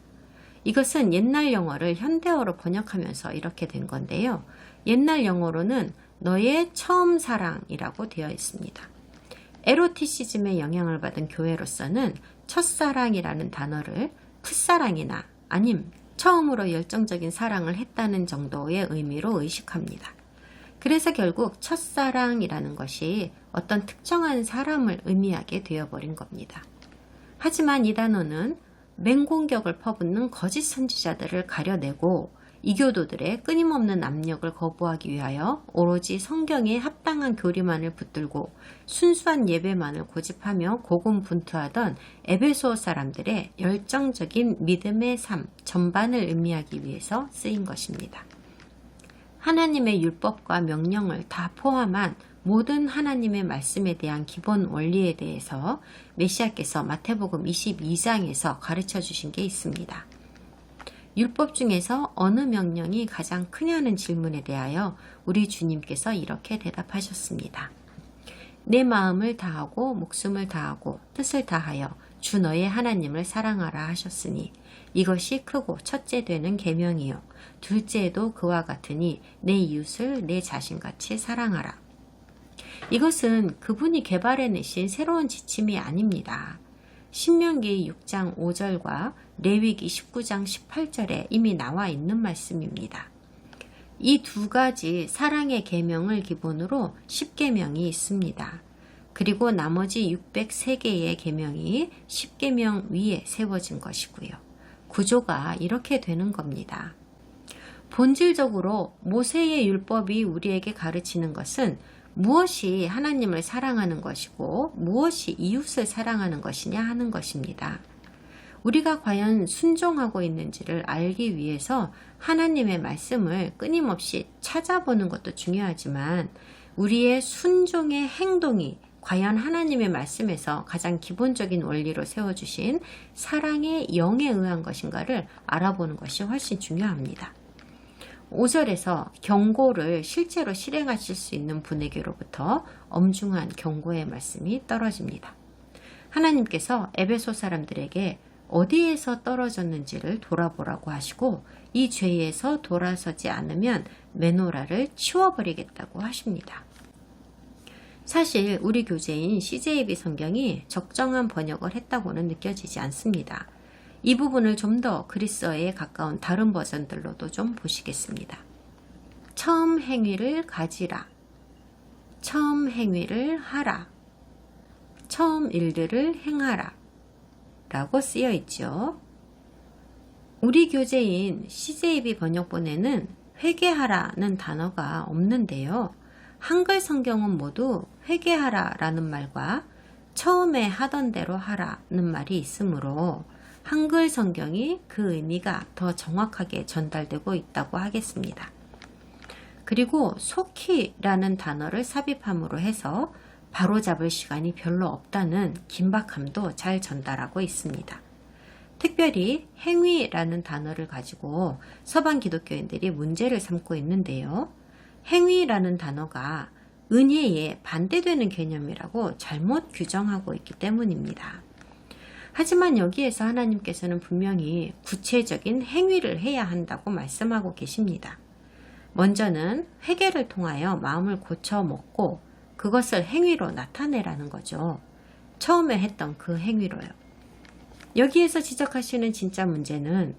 이것은 옛날 영어를 현대어로 번역하면서 이렇게 된 건데요. 옛날 영어로는 너의 처음 사랑이라고 되어 있습니다. 에로티시즘의 영향을 받은 교회로서는 첫사랑이라는 단어를 풋사랑이나 아님 처음으로 열정적인 사랑을 했다는 정도의 의미로 의식합니다. 그래서 결국 첫사랑이라는 것이 어떤 특정한 사람을 의미하게 되어버린 겁니다. 하지만 이 단어는 맹공격을 퍼붓는 거짓 선지자들을 가려내고 이교도들의 끊임없는 압력을 거부하기 위하여 오로지 성경에 합당한 교리만을 붙들고 순수한 예배만을 고집하며 고군분투하던 에베소 사람들의 열정적인 믿음의 삶 전반을 의미하기 위해서 쓰인 것입니다. 하나님의 율법과 명령을 다 포함한 모든 하나님의 말씀에 대한 기본 원리에 대해서 메시아께서 마태복음 22장에서 가르쳐 주신 게 있습니다. 율법 중에서 어느 명령이 가장 크냐는 질문에 대하여 우리 주님께서 이렇게 대답하셨습니다. 내 마음을 다하고 목숨을 다하고 뜻을 다하여 주 너의 하나님을 사랑하라 하셨으니 이것이 크고 첫째 되는 계명이요 둘째도 그와 같으니 내 이웃을 내 자신같이 사랑하라. 이것은 그분이 개발해내신 새로운 지침이 아닙니다. 신명기 6장 5절과 레위기 19장 18절에 이미 나와 있는 말씀입니다. 이 두 가지 사랑의 계명을 기본으로 10계명이 있습니다. 그리고 나머지 603개의 계명이 10계명 위에 세워진 것이고요. 구조가 이렇게 되는 겁니다. 본질적으로 모세의 율법이 우리에게 가르치는 것은 무엇이 하나님을 사랑하는 것이고 무엇이 이웃을 사랑하는 것이냐 하는 것입니다. 우리가 과연 순종하고 있는지를 알기 위해서 하나님의 말씀을 끊임없이 찾아보는 것도 중요하지만 우리의 순종의 행동이 과연 하나님의 말씀에서 가장 기본적인 원리로 세워주신 사랑의 영에 의한 것인가를 알아보는 것이 훨씬 중요합니다. 5절에서 경고를 실제로 실행하실 수 있는 분에게로부터 엄중한 경고의 말씀이 떨어집니다. 하나님께서 에베소 사람들에게 어디에서 떨어졌는지를 돌아보라고 하시고 이 죄에서 돌아서지 않으면 메노라를 치워버리겠다고 하십니다. 사실 우리 교재인 CJB 성경이 적정한 번역을 했다고는 느껴지지 않습니다. 이 부분을 좀 더 그리스어에 가까운 다른 버전들로도 좀 보시겠습니다. 처음 행위를 가지라, 처음 행위를 하라, 처음 일들을 행하라 라고 쓰여 있죠. 우리 교재인 CJB 번역본에는 회개하라는 단어가 없는데요. 한글 성경은 모두 회개하라 라는 말과 처음에 하던 대로 하라는 말이 있으므로 한글 성경이 그 의미가 더 정확하게 전달되고 있다고 하겠습니다. 그리고 속히라는 단어를 삽입함으로 해서 바로잡을 시간이 별로 없다는 긴박함도 잘 전달하고 있습니다. 특별히 행위라는 단어를 가지고 서방 기독교인들이 문제를 삼고 있는데요. 행위라는 단어가 은혜에 반대되는 개념이라고 잘못 규정하고 있기 때문입니다. 하지만 여기에서 하나님께서는 분명히 구체적인 행위를 해야 한다고 말씀하고 계십니다. 먼저는 회개를 통하여 마음을 고쳐 먹고 그것을 행위로 나타내라는 거죠. 처음에 했던 그 행위로요. 여기에서 지적하시는 진짜 문제는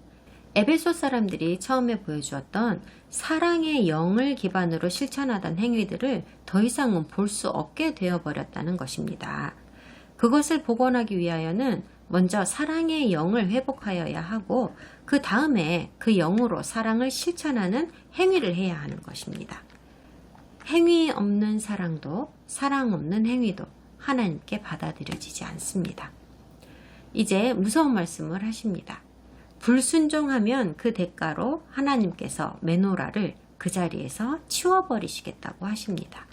에베소 사람들이 처음에 보여주었던 사랑의 영을 기반으로 실천하던 행위들을 더 이상은 볼 수 없게 되어버렸다는 것입니다. 그것을 복원하기 위하여는 먼저 사랑의 영을 회복하여야 하고 그 다음에 그 영으로 사랑을 실천하는 행위를 해야 하는 것입니다. 행위 없는 사랑도 사랑 없는 행위도 하나님께 받아들여지지 않습니다. 이제 무서운 말씀을 하십니다. 불순종하면 그 대가로 하나님께서 메노라를 그 자리에서 치워버리시겠다고 하십니다.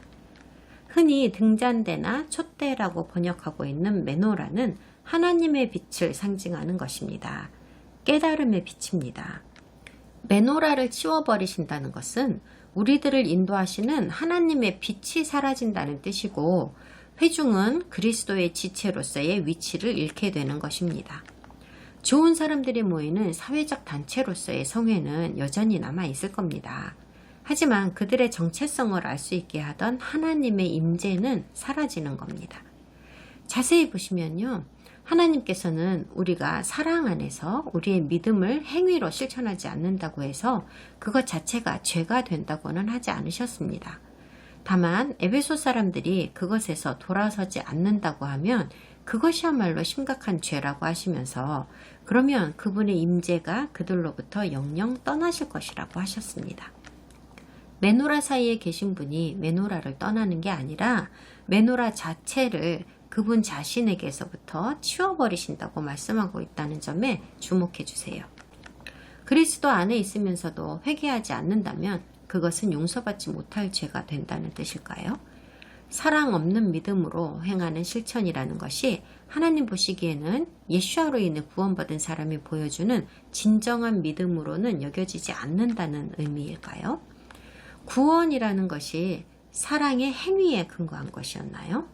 흔히 등잔대나 촛대라고 번역하고 있는 메노라는 하나님의 빛을 상징하는 것입니다. 깨달음의 빛입니다. 메노라를 치워버리신다는 것은 우리들을 인도하시는 하나님의 빛이 사라진다는 뜻이고 회중은 그리스도의 지체로서의 위치를 잃게 되는 것입니다. 좋은 사람들이 모이는 사회적 단체로서의 성회는 여전히 남아 있을 겁니다. 하지만 그들의 정체성을 알 수 있게 하던 하나님의 임재는 사라지는 겁니다. 자세히 보시면요. 하나님께서는 우리가 사랑 안에서 우리의 믿음을 행위로 실천하지 않는다고 해서 그것 자체가 죄가 된다고는 하지 않으셨습니다. 다만 에베소 사람들이 그것에서 돌아서지 않는다고 하면 그것이야말로 심각한 죄라고 하시면서 그러면 그분의 임재가 그들로부터 영영 떠나실 것이라고 하셨습니다. 메노라 사이에 계신 분이 메노라를 떠나는 게 아니라 메노라 자체를 그분 자신에게서부터 치워버리신다고 말씀하고 있다는 점에 주목해 주세요. 그리스도 안에 있으면서도 회개하지 않는다면 그것은 용서받지 못할 죄가 된다는 뜻일까요? 사랑 없는 믿음으로 행하는 실천이라는 것이 하나님 보시기에는 예수아로 인해 구원받은 사람이 보여주는 진정한 믿음으로는 여겨지지 않는다는 의미일까요? 구원이라는 것이 사랑의 행위에 근거한 것이었나요?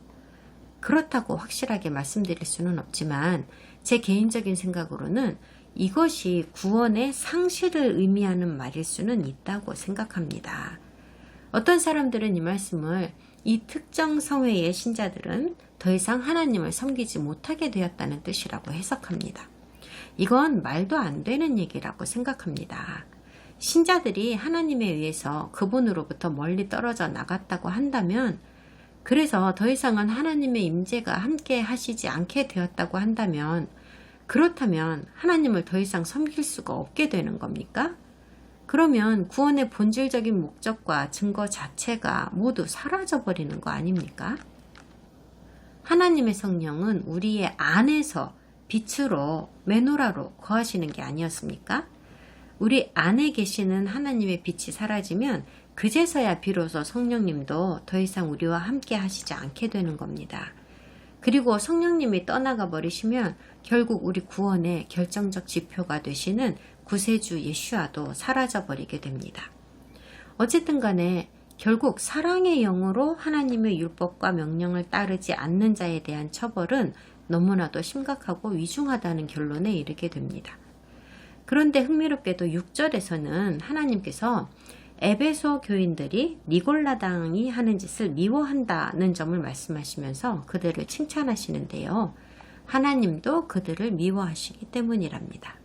그렇다고 확실하게 말씀드릴 수는 없지만 제 개인적인 생각으로는 이것이 구원의 상실을 의미하는 말일 수는 있다고 생각합니다. 어떤 사람들은 이 말씀을 이 특정 성회의 신자들은 더 이상 하나님을 섬기지 못하게 되었다는 뜻이라고 해석합니다. 이건 말도 안 되는 얘기라고 생각합니다. 신자들이 하나님에 의해서 그분으로부터 멀리 떨어져 나갔다고 한다면, 그래서 더 이상은 하나님의 임재가 함께 하시지 않게 되었다고 한다면, 그렇다면 하나님을 더 이상 섬길 수가 없게 되는 겁니까? 그러면 구원의 본질적인 목적과 증거 자체가 모두 사라져버리는 거 아닙니까? 하나님의 성령은 우리의 안에서 빛으로 메노라로 거하시는 게 아니었습니까? 우리 안에 계시는 하나님의 빛이 사라지면 그제서야 비로소 성령님도 더 이상 우리와 함께 하시지 않게 되는 겁니다. 그리고 성령님이 떠나가 버리시면 결국 우리 구원의 결정적 지표가 되시는 구세주 예수아도 사라져 버리게 됩니다. 어쨌든 간에 결국 사랑의 영으로 하나님의 율법과 명령을 따르지 않는 자에 대한 처벌은 너무나도 심각하고 위중하다는 결론에 이르게 됩니다. 그런데 흥미롭게도 6절에서는 하나님께서 에베소 교인들이 니골라당이 하는 짓을 미워한다는 점을 말씀하시면서 그들을 칭찬하시는데요. 하나님도 그들을 미워하시기 때문이랍니다.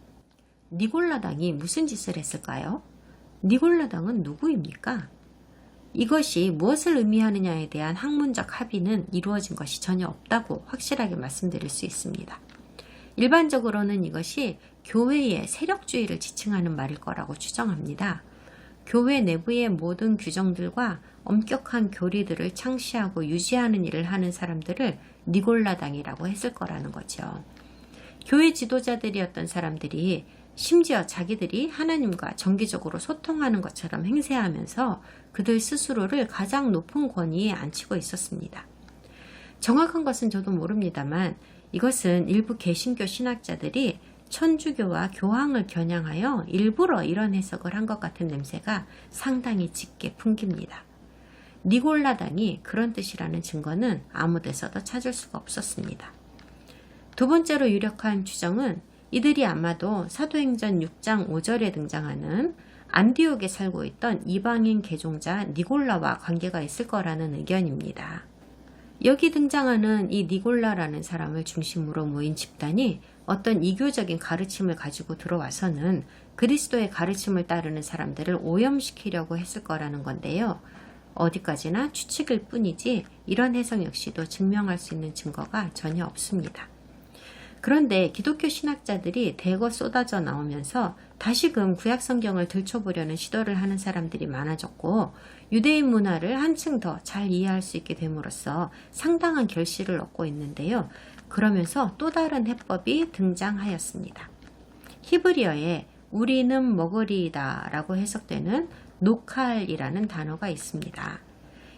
니골라당이 무슨 짓을 했을까요? 니골라당은 누구입니까? 이것이 무엇을 의미하느냐에 대한 학문적 합의는 이루어진 것이 전혀 없다고 확실하게 말씀드릴 수 있습니다. 일반적으로는 이것이 교회의 세력주의를 지칭하는 말일 거라고 추정합니다. 교회 내부의 모든 규정들과 엄격한 교리들을 창시하고 유지하는 일을 하는 사람들을 니골라당이라고 했을 거라는 거죠. 교회 지도자들이었던 사람들이 심지어 자기들이 하나님과 정기적으로 소통하는 것처럼 행세하면서 그들 스스로를 가장 높은 권위에 앉히고 있었습니다. 정확한 것은 저도 모릅니다만 이것은 일부 개신교 신학자들이 천주교와 교황을 겨냥하여 일부러 이런 해석을 한 것 같은 냄새가 상당히 짙게 풍깁니다. 니골라당이 그런 뜻이라는 증거는 아무 데서도 찾을 수가 없었습니다. 두 번째로 유력한 추정은 이들이 아마도 사도행전 6장 5절에 등장하는 안디옥에 살고 있던 이방인 개종자 니골라와 관계가 있을 거라는 의견입니다. 여기 등장하는 이 니골라라는 사람을 중심으로 모인 집단이 어떤 이교적인 가르침을 가지고 들어와서는 그리스도의 가르침을 따르는 사람들을 오염시키려고 했을 거라는 건데요. 어디까지나 추측일 뿐이지 이런 해석 역시도 증명할 수 있는 증거가 전혀 없습니다. 그런데 기독교 신학자들이 대거 쏟아져 나오면서 다시금 구약 성경을 들춰보려는 시도를 하는 사람들이 많아졌고 유대인 문화를 한층 더 잘 이해할 수 있게 됨으로써 상당한 결실을 얻고 있는데요. 그러면서 또 다른 해법이 등장하였습니다. 히브리어에 우리는 먹으리이다 라고 해석되는 노칼이라는 단어가 있습니다.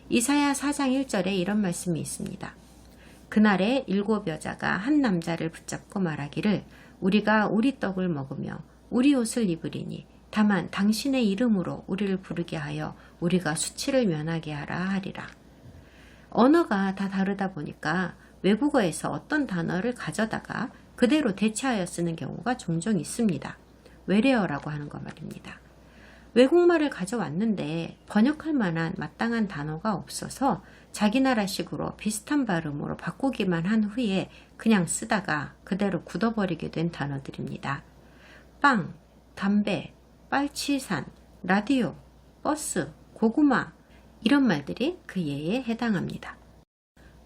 이사야 4장 1절에 이런 말씀이 있습니다. 그날에 7 여자가 한 남자를 붙잡고 말하기를 우리가 우리 떡을 먹으며 우리 옷을 입으리니 다만 당신의 이름으로 우리를 부르게 하여 우리가 수치를 면하게 하라 하리라. 언어가 다 다르다 보니까 외국어에서 어떤 단어를 가져다가 그대로 대체하여 쓰는 경우가 종종 있습니다. 외래어라고 하는 거 말입니다. 외국말을 가져왔는데 번역할 만한 마땅한 단어가 없어서 자기 나라식으로 비슷한 발음으로 바꾸기만 한 후에 그냥 쓰다가 그대로 굳어버리게 된 단어들입니다. 빵, 담배, 빨치산, 라디오, 버스, 고구마 이런 말들이 그 예에 해당합니다.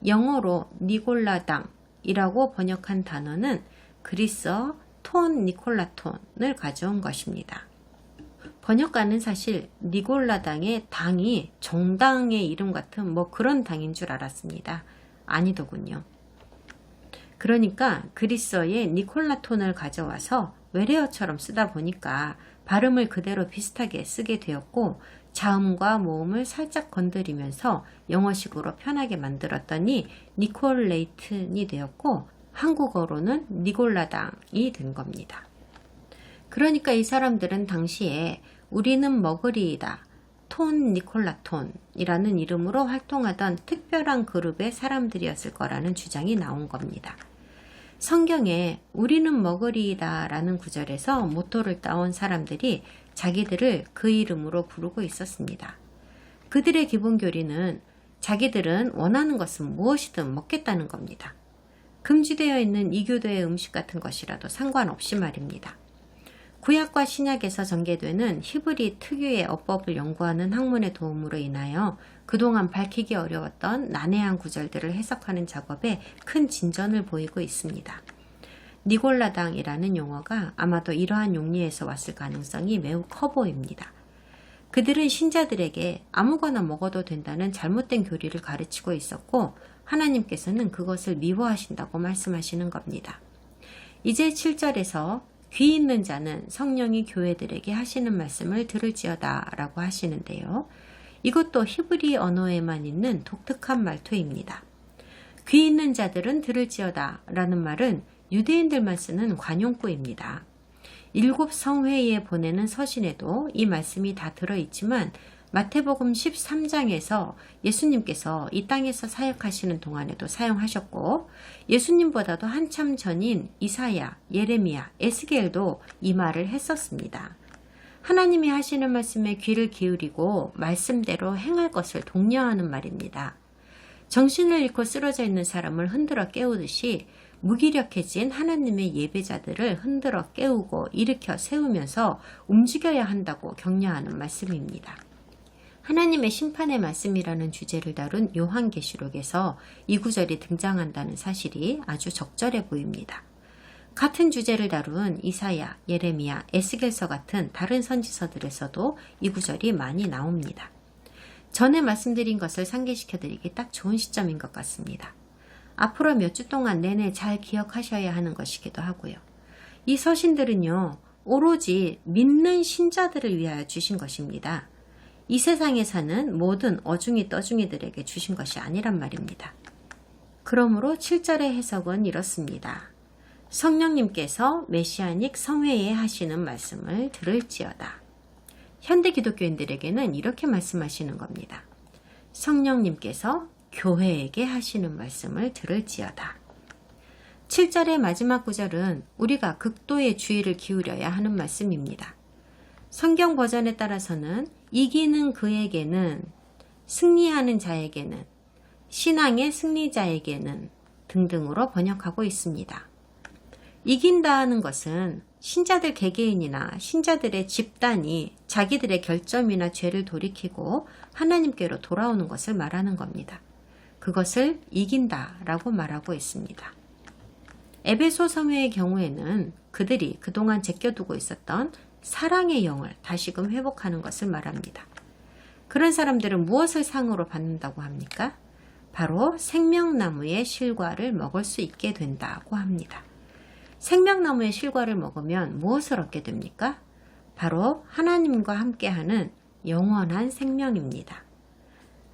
영어로 니골라당이라고 번역한 단어는 그리스어 톤 니콜라톤을 가져온 것입니다. 번역가는 사실 니골라당의 당이 정당의 이름 같은 그런 당인 줄 알았습니다. 아니더군요. 그러니까 그리스어의 니콜라톤을 가져와서 외래어처럼 쓰다 보니까 발음을 그대로 비슷하게 쓰게 되었고 자음과 모음을 살짝 건드리면서 영어식으로 편하게 만들었더니 니콜레이튼이 되었고 한국어로는 니골라당이 된 겁니다. 그러니까 이 사람들은 당시에 우리는 먹으리이다 톤 니콜라톤이라는 이름으로 활동하던 특별한 그룹의 사람들이었을 거라는 주장이 나온 겁니다. 성경에 우리는 먹으리이다 라는 구절에서 모토를 따온 사람들이 자기들을 그 이름으로 부르고 있었습니다. 그들의 기본 교리는 자기들은 원하는 것은 무엇이든 먹겠다는 겁니다. 금지되어 있는 이교도의 음식 같은 것이라도 상관없이 말입니다. 구약과 신약에서 전개되는 히브리 특유의 어법을 연구하는 학문의 도움으로 인하여 그동안 밝히기 어려웠던 난해한 구절들을 해석하는 작업에 큰 진전을 보이고 있습니다. 니골라당이라는 용어가 아마도 이러한 용리에서 왔을 가능성이 매우 커 보입니다. 그들은 신자들에게 아무거나 먹어도 된다는 잘못된 교리를 가르치고 있었고 하나님께서는 그것을 미워하신다고 말씀하시는 겁니다. 이제 7절에서 귀 있는 자는 성령이 교회들에게 하시는 말씀을 들을지어다 라고 하시는데요. 이것도 히브리 언어에만 있는 독특한 말투입니다. 귀 있는 자들은 들을지어다 라는 말은 유대인들만 쓰는 관용구입니다. 7 성회에 보내는 서신에도 이 말씀이 다 들어있지만 마태복음 13장에서 예수님께서 이 땅에서 사역하시는 동안에도 사용하셨고 예수님보다도 한참 전인 이사야, 예레미야, 에스겔도 이 말을 했었습니다. 하나님이 하시는 말씀에 귀를 기울이고 말씀대로 행할 것을 독려하는 말입니다. 정신을 잃고 쓰러져 있는 사람을 흔들어 깨우듯이 무기력해진 하나님의 예배자들을 흔들어 깨우고 일으켜 세우면서 움직여야 한다고 격려하는 말씀입니다. 하나님의 심판의 말씀이라는 주제를 다룬 요한계시록에서 이 구절이 등장한다는 사실이 아주 적절해 보입니다. 같은 주제를 다룬 이사야, 예레미야, 에스겔서 같은 다른 선지서들에서도 이 구절이 많이 나옵니다. 전에 말씀드린 것을 상기시켜드리기 딱 좋은 시점인 것 같습니다. 앞으로 몇 주 동안 내내 잘 기억하셔야 하는 것이기도 하고요. 이 서신들은요, 오로지 믿는 신자들을 위하여 주신 것입니다. 이 세상에 사는 모든 어중이 떠중이들에게 주신 것이 아니란 말입니다. 그러므로 7절의 해석은 이렇습니다. 성령님께서 메시아닉 성회에 하시는 말씀을 들을지어다. 현대 기독교인들에게는 이렇게 말씀하시는 겁니다. 성령님께서 교회에게 하시는 말씀을 들을지어다. 7절의 마지막 구절은 우리가 극도의 주의를 기울여야 하는 말씀입니다. 성경 버전에 따라서는 이기는 그에게는, 승리하는 자에게는, 신앙의 승리자에게는 등등으로 번역하고 있습니다. 이긴다 하는 것은 신자들 개개인이나 신자들의 집단이 자기들의 결점이나 죄를 돌이키고 하나님께로 돌아오는 것을 말하는 겁니다. 그것을 이긴다라고 말하고 있습니다. 에베소 성회의 경우에는 그들이 그동안 제껴두고 있었던 사랑의 영을 다시금 회복하는 것을 말합니다. 그런 사람들은 무엇을 상으로 받는다고 합니까? 바로 생명나무의 실과를 먹을 수 있게 된다고 합니다. 생명나무의 실과를 먹으면 무엇을 얻게 됩니까? 바로 하나님과 함께하는 영원한 생명입니다.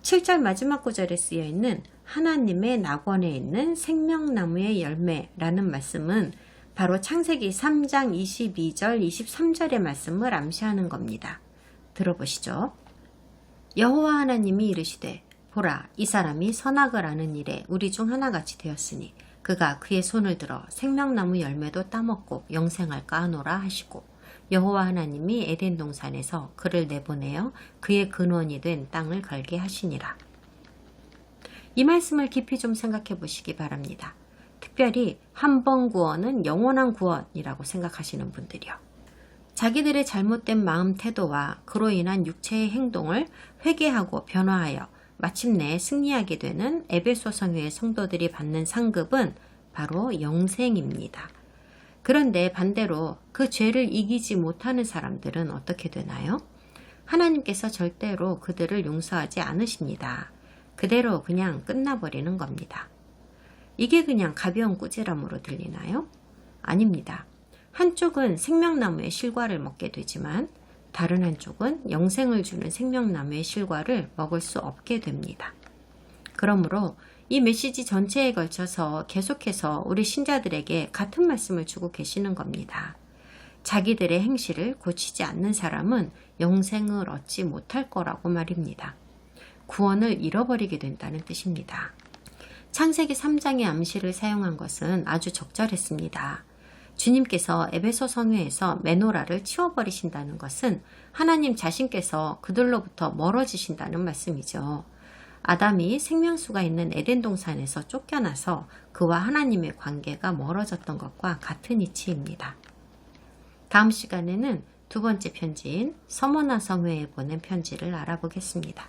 7절 마지막 구절에 쓰여있는 하나님의 낙원에 있는 생명나무의 열매라는 말씀은 바로 창세기 3장 22절 23절의 말씀을 암시하는 겁니다. 들어보시죠. 여호와 하나님이 이르시되 보라 이 사람이 선악을 아는 일에 우리 중 하나같이 되었으니 그가 그의 손을 들어 생명나무 열매도 따먹고 영생할까 하노라 하시고 여호와 하나님이 에덴 동산에서 그를 내보내어 그의 근원이 된 땅을 걸게 하시니라. 이 말씀을 깊이 좀 생각해 보시기 바랍니다. 특별히 한 번 구원은 영원한 구원이라고 생각하시는 분들이요. 자기들의 잘못된 마음 태도와 그로 인한 육체의 행동을 회개하고 변화하여 마침내 승리하게 되는 에베소 성회의 성도들이 받는 상급은 바로 영생입니다. 그런데 반대로 그 죄를 이기지 못하는 사람들은 어떻게 되나요? 하나님께서 절대로 그들을 용서하지 않으십니다. 그대로 그냥 끝나버리는 겁니다. 이게 그냥 가벼운 꾸지람으로 들리나요? 아닙니다. 한쪽은 생명나무의 실과를 먹게 되지만 다른 한쪽은 영생을 주는 생명나무의 실과를 먹을 수 없게 됩니다. 그러므로 이 메시지 전체에 걸쳐서 계속해서 우리 신자들에게 같은 말씀을 주고 계시는 겁니다. 자기들의 행실을 고치지 않는 사람은 영생을 얻지 못할 거라고 말입니다. 구원을 잃어버리게 된다는 뜻입니다. 창세기 3장의 암시를 사용한 것은 아주 적절했습니다. 주님께서 에베소 성회에서 메노라를 치워버리신다는 것은 하나님 자신께서 그들로부터 멀어지신다는 말씀이죠. 아담이 생명수가 있는 에덴 동산에서 쫓겨나서 그와 하나님의 관계가 멀어졌던 것과 같은 이치입니다. 다음 시간에는 두 번째 편지인 서머나 섬회에 보낸 편지를 알아보겠습니다.